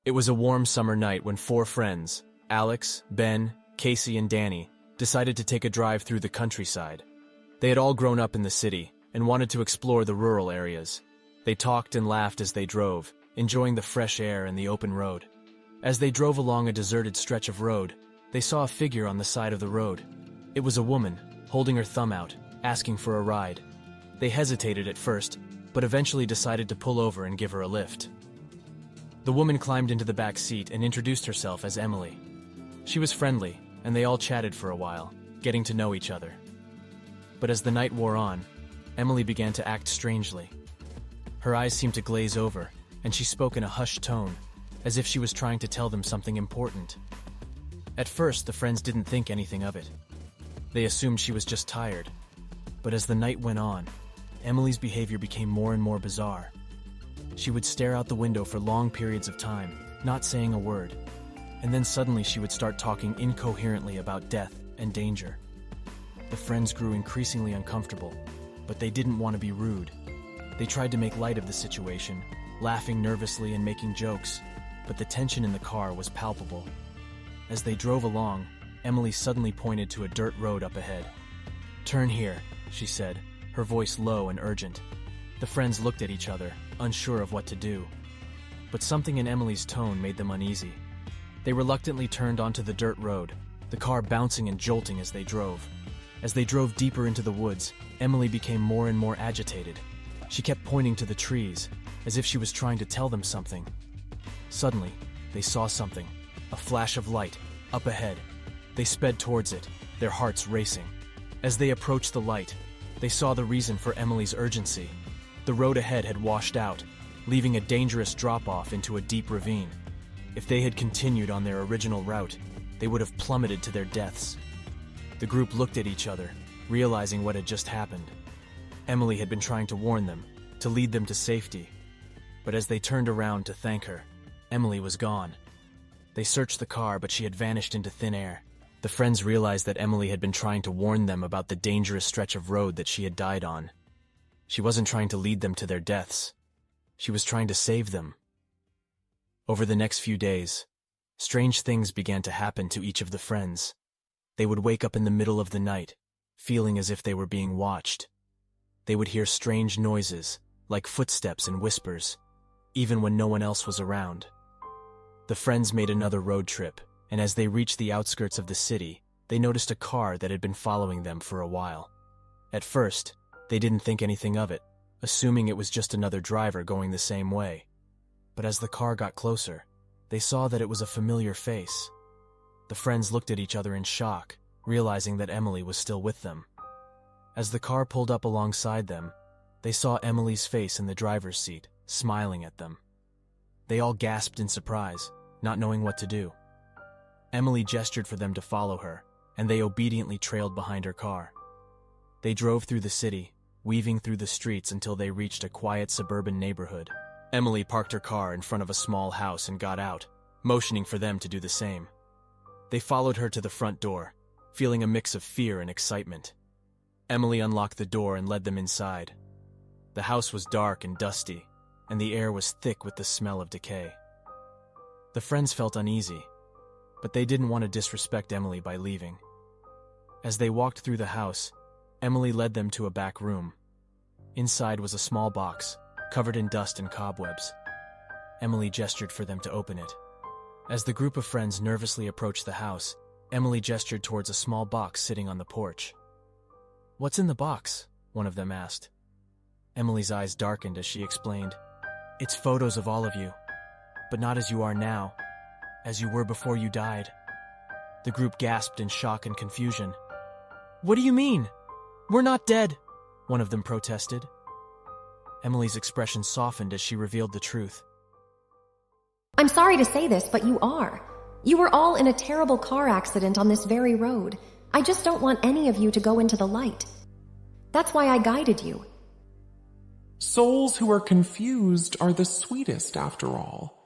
It was a warm summer night when four friends, Alex, Ben, Casey, and Danny, decided to take a drive through the countryside. They had all grown up in the city and wanted to explore the rural areas. They talked and laughed as they drove, enjoying the fresh air and the open road. As they drove along a deserted stretch of road, they saw a figure on the side of the road. It was a woman, holding her thumb out, asking for a ride. They hesitated at first, but eventually decided to pull over and give her a lift. The woman climbed into the back seat and introduced herself as Emily. She was friendly, and they all chatted for a while, getting to know each other. But as the night wore on, Emily began to act strangely. Her eyes seemed to glaze over, and she spoke in a hushed tone, as if she was trying to tell them something important. At first, the friends didn't think anything of it. They assumed she was just tired. But as the night went on, Emily's behavior became more and more bizarre. She would stare out the window for long periods of time, not saying a word, and then suddenly she would start talking incoherently about death and danger. The friends grew increasingly uncomfortable, but they didn't want to be rude. They tried to make light of the situation, laughing nervously and making jokes, but the tension in the car was palpable. As they drove along, Emily suddenly pointed to a dirt road up ahead. "Turn here," she said, her voice low and urgent. The friends looked at each other, unsure of what to do. But something in Emily's tone made them uneasy. They reluctantly turned onto the dirt road, the car bouncing and jolting as they drove. As they drove deeper into the woods, Emily became more and more agitated. She kept pointing to the trees, as if she was trying to tell them something. Suddenly, they saw something, a flash of light, up ahead. They sped towards it, their hearts racing. As they approached the light, they saw the reason for Emily's urgency. The road ahead had washed out, leaving a dangerous drop-off into a deep ravine. If they had continued on their original route, they would have plummeted to their deaths. The group looked at each other, realizing what had just happened. Emily had been trying to warn them, to lead them to safety. But as they turned around to thank her, Emily was gone. They searched the car, but she had vanished into thin air. The friends realized that Emily had been trying to warn them about the dangerous stretch of road that she had died on. She wasn't trying to lead them to their deaths. She was trying to save them. Over the next few days, strange things began to happen to each of the friends. They would wake up in the middle of the night, feeling as if they were being watched. They would hear strange noises, like footsteps and whispers, even when no one else was around. The friends made another road trip, and as they reached the outskirts of the city, they noticed a car that had been following them for a while. At first, they didn't think anything of it, assuming it was just another driver going the same way. But as the car got closer, they saw that it was a familiar face. The friends looked at each other in shock, realizing that Emily was still with them. As the car pulled up alongside them, they saw Emily's face in the driver's seat, smiling at them. They all gasped in surprise, not knowing what to do. Emily gestured for them to follow her, and they obediently trailed behind her car. They drove through the city, weaving through the streets until they reached a quiet suburban neighborhood. Emily parked her car in front of a small house and got out, motioning for them to do the same. They followed her to the front door, feeling a mix of fear and excitement. Emily unlocked the door and led them inside. The house was dark and dusty, and the air was thick with the smell of decay. The friends felt uneasy, but they didn't want to disrespect Emily by leaving. As they walked through the house, Emily led them to a back room. Inside was a small box, covered in dust and cobwebs. Emily gestured for them to open it. As the group of friends nervously approached the house, Emily gestured towards a small box sitting on the porch. "What's in the box?" one of them asked. Emily's eyes darkened as she explained, "It's photos of all of you, but not as you are now, as you were before you died." The group gasped in shock and confusion. "What do you mean? We're not dead," one of them protested. Emily's expression softened as she revealed the truth. "I'm sorry to say this, but you are. You were all in a terrible car accident on this very road. I just don't want any of you to go into the light. That's why I guided you." Souls who are confused are the sweetest, after all.